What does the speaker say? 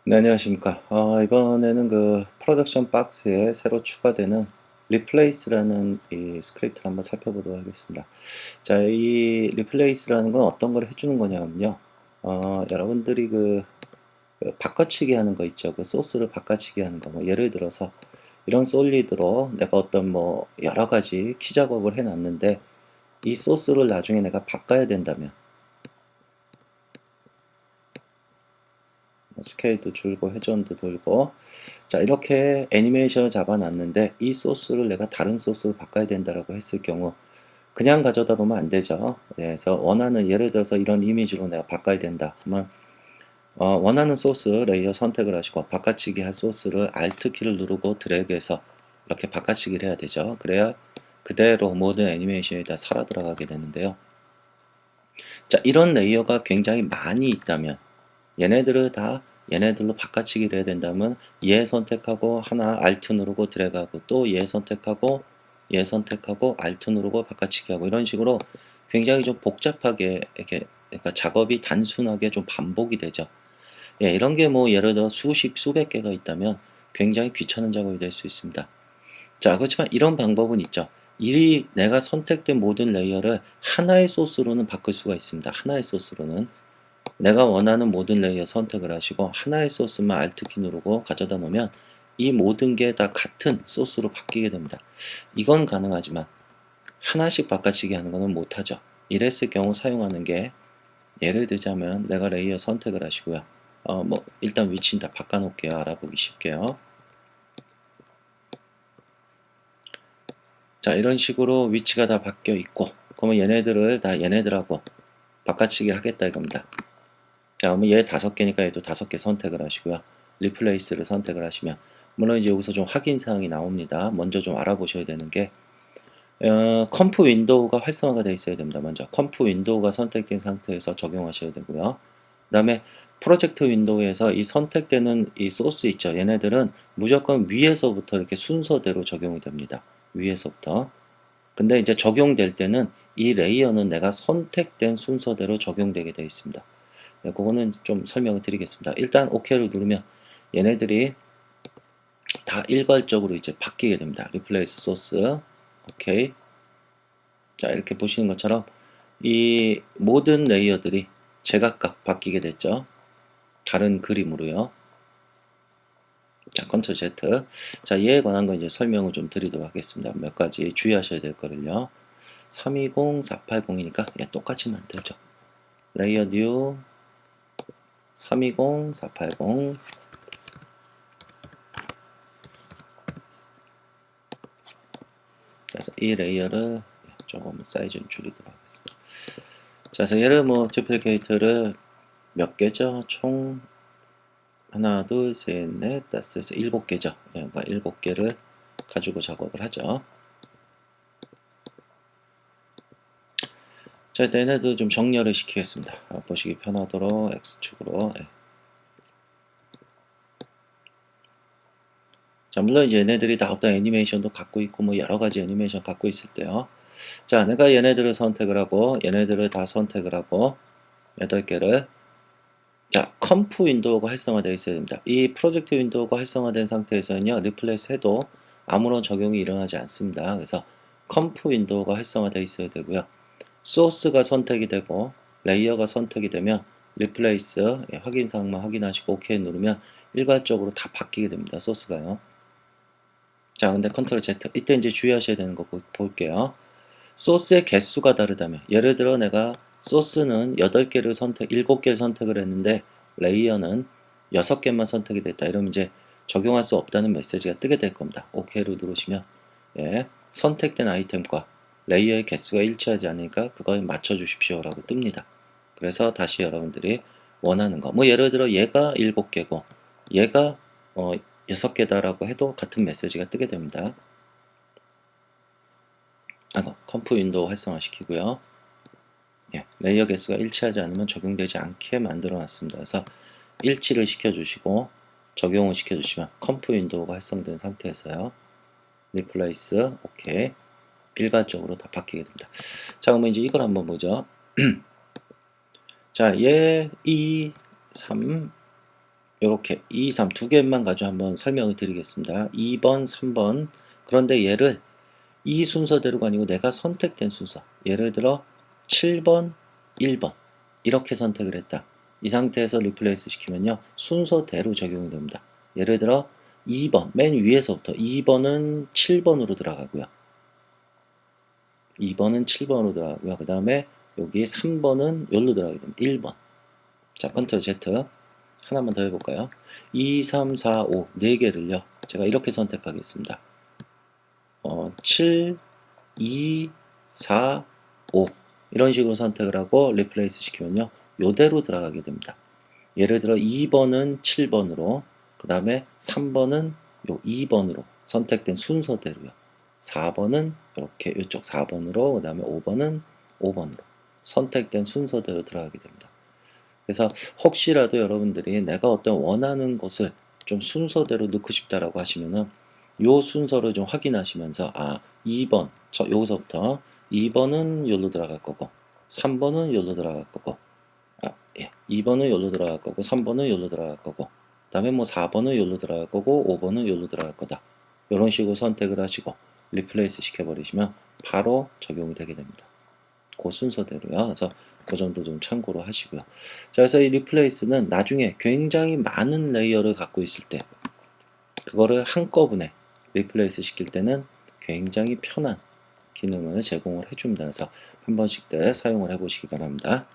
네, 안녕하십니까. 이번에는 그 프로덕션 박스에 새로 추가되는 리플레이스라는 이 스크립트를 한번 살펴보도록 하겠습니다. 자, 이 리플레이스라는 건 어떤 걸 해주는 거냐면요. 여러분들이 그 바꿔치기 하는 거 있죠. 그 소스를 바꿔치기 하는 거. 뭐 예를 들어서 이런 솔리드로 내가 어떤 뭐 여러 가지 키 작업을 해놨는데 이 소스를 나중에 내가 바꿔야 된다면 스케일도 줄고 회전도 돌고 자 이렇게 애니메이션을 잡아놨는데 이 소스를 내가 다른 소스로 바꿔야 된다라고 했을 경우 그냥 가져다 놓으면 안 되죠. 그래서 원하는 예를 들어서 이런 이미지로 내가 바꿔야 된다 그러면 원하는 소스 레이어 선택을 하시고 바꿔치기 할 소스를 Alt 키를 누르고 드래그해서 이렇게 바꿔치기를 해야 되죠. 그래야 그대로 모든 애니메이션이 다 살아 들어가게 되는데요. 자 이런 레이어가 굉장히 많이 있다면 얘네들을 다 얘네들로 바꿔치기를 해야 된다면 얘 선택하고 하나 Alt 누르고 드래그하고 또 얘 선택하고 얘 선택하고 Alt 누르고 바꿔치기 하고 이런 식으로 굉장히 좀 복잡하게 이렇게 그러니까 작업이 단순하게 좀 반복이 되죠. 예, 이런 게 뭐 예를 들어 수십 수백 개가 있다면 굉장히 귀찮은 작업이 될 수 있습니다. 자, 그렇지만 이런 방법은 있죠. 이 내가 선택된 모든 레이어를 하나의 소스로는 바꿀 수가 있습니다. 하나의 소스로는 내가 원하는 모든 레이어 선택을 하시고 하나의 소스만 Alt키 누르고 가져다 놓으면 이 모든 게 다 같은 소스로 바뀌게 됩니다. 이건 가능하지만 하나씩 바꿔치기 하는 것은 못하죠. 이랬을 경우 사용하는 게 예를 들자면 내가 레이어 선택을 하시고요. 뭐 일단 위치는 다 바꿔놓을게요. 알아보기 쉽게요. 자 이런 식으로 위치가 다 바뀌어 있고 그러면 얘네들을 다 얘네들하고 바꿔치기를 하겠다 이겁니다. 자, 그러면 얘 5개니까 얘도 5개 선택을 하시고요. 리플레이스를 선택을 하시면 물론 이제 여기서 좀 확인 사항이 나옵니다. 먼저 좀 알아보셔야 되는 게 컴프 윈도우가 활성화가 되어 있어야 됩니다. 먼저 컴프 윈도우가 선택된 상태에서 적용하셔야 되고요. 그 다음에 프로젝트 윈도우에서 이 선택되는 이 소스 있죠. 얘네들은 무조건 위에서부터 이렇게 순서대로 적용이 됩니다. 위에서부터. 근데 이제 적용될 때는 이 레이어는 내가 선택된 순서대로 적용되게 되어 있습니다. 네, 그거는 좀 설명을 드리겠습니다. 일단 OK를 누르면 얘네들이 다 일괄적으로 이제 바뀌게 됩니다. 리플레이스 소스 오케이. 자 이렇게 보시는 것처럼 이 모든 레이어들이 제각각 바뀌게 됐죠. 다른 그림으로요. 자 컨트롤 Z. 자 얘에 관한 거 이제 설명을 좀 드리도록 하겠습니다. 몇 가지 주의하셔야 될 거를요. 320, 480이니까 예, 똑같이 만들죠. 레이어 뉴 320, 480 그래서 이 레이어를 조금 사이즈 좀 줄이도록 하겠습니다. 자, 그래서 얘를 뭐 듀플리케이터를 몇 개죠? 총 하나, 둘, 셋, 넷, 다섯, 여섯, 7개죠. 예, 7개를 가지고 작업을 하죠. 자, 일단 얘네도 좀 정렬을 시키겠습니다. 보시기 편하도록 X축으로. 예. 자, 물론 이제 얘네들이 다 어떤 애니메이션도 갖고 있고 뭐 여러 가지 애니메이션 갖고 있을 때요. 자, 내가 얘네들을 선택을 하고 얘네들을 다 선택을 하고 8개를 자, 컴프 윈도우가 활성화되어 있어야 됩니다. 이 프로젝트 윈도우가 활성화된 상태에서는요, 리플레이스 해도 아무런 적용이 일어나지 않습니다. 그래서 컴프 윈도우가 활성화되어 있어야 되고요. 소스가 선택이 되고 레이어가 선택이 되면 리플레이스 확인 사항만 확인하시고 OK 누르면 일괄적으로 다 바뀌게 됩니다. 소스가요. 자, 근데 컨트롤 Z 이때 이제 주의하셔야 되는 거 볼게요. 소스의 개수가 다르다면 예를 들어 내가 소스는 8개를 선택 7개를 선택을 했는데 레이어는 6개만 선택이 됐다 이러면 이제 적용할 수 없다는 메시지가 뜨게 될 겁니다. OK를 누르시면 예, 선택된 아이템과 레이어의 개수가 일치하지 않으니까 그걸 맞춰 주십시오 라고 뜹니다. 그래서 다시 여러분들이 원하는 거 뭐 예를 들어 얘가 7개고 얘가 6개다 라고 해도 같은 메시지가 뜨게 됩니다. 컴프 윈도우 활성화시키고요. 예, 레이어 개수가 일치하지 않으면 적용되지 않게 만들어 놨습니다. 그래서 일치를 시켜주시고 적용을 시켜주시면 컴프 윈도우가 활성된 상태에서요. 리플레이스 오케이 일괄적으로 다 바뀌게 됩니다. 자 그러면 이제 이걸 한번 보죠. 자, 얘 2, 3 요렇게 2, 3 두 개만 가지고 한번 설명을 드리겠습니다. 2번, 3번. 그런데 얘를 이 순서대로가 아니고 내가 선택된 순서. 예를 들어 7번, 1번 이렇게 선택을 했다. 이 상태에서 리플레이스 시키면요. 순서대로 적용이 됩니다. 예를 들어 2번, 맨 위에서부터 2번은 7번으로 들어가고요. 2번은 7번으로 들어가고요. 그 다음에 여기 3번은 여기로 들어가게 됩니다. 1번. 자, 컨트롤 Z. 하나만 더 해볼까요? 2, 3, 4, 5 4개를요. 제가 이렇게 선택하겠습니다. 7, 2, 4, 5 이런 식으로 선택을 하고 리플레이스 시키면요. 요대로 들어가게 됩니다. 예를 들어 2번은 7번으로 그 다음에 3번은 요 2번으로 선택된 순서대로요. 4번은 이렇게 이쪽 4번으로 그 다음에 5번은 5번으로 선택된 순서대로 들어가게 됩니다. 그래서 혹시라도 여러분들이 내가 어떤 원하는 것을 좀 순서대로 넣고 싶다라고 하시면은 요 순서를 좀 확인하시면서 2번 여기서부터 2번은 여기로 들어갈 거고 3번은 여기로 들어갈 거고 2번은 여기로 들어갈 거고 3번은 여기로 들어갈 거고 그 다음에 뭐 4번은 여기로 들어갈 거고 5번은 여기로 들어갈 거다. 이런 식으로 선택을 하시고 리플레이스 시켜버리시면 바로 적용이 되게 됩니다. 그 순서대로요. 그래서 그 정도 좀 참고로 하시고요. 자, 그래서 이 리플레이스는 나중에 굉장히 많은 레이어를 갖고 있을 때 그거를 한꺼번에 리플레이스 시킬 때는 굉장히 편한 기능을 제공을 해줍니다. 그래서 한 번씩 때 사용을 해보시기 바랍니다.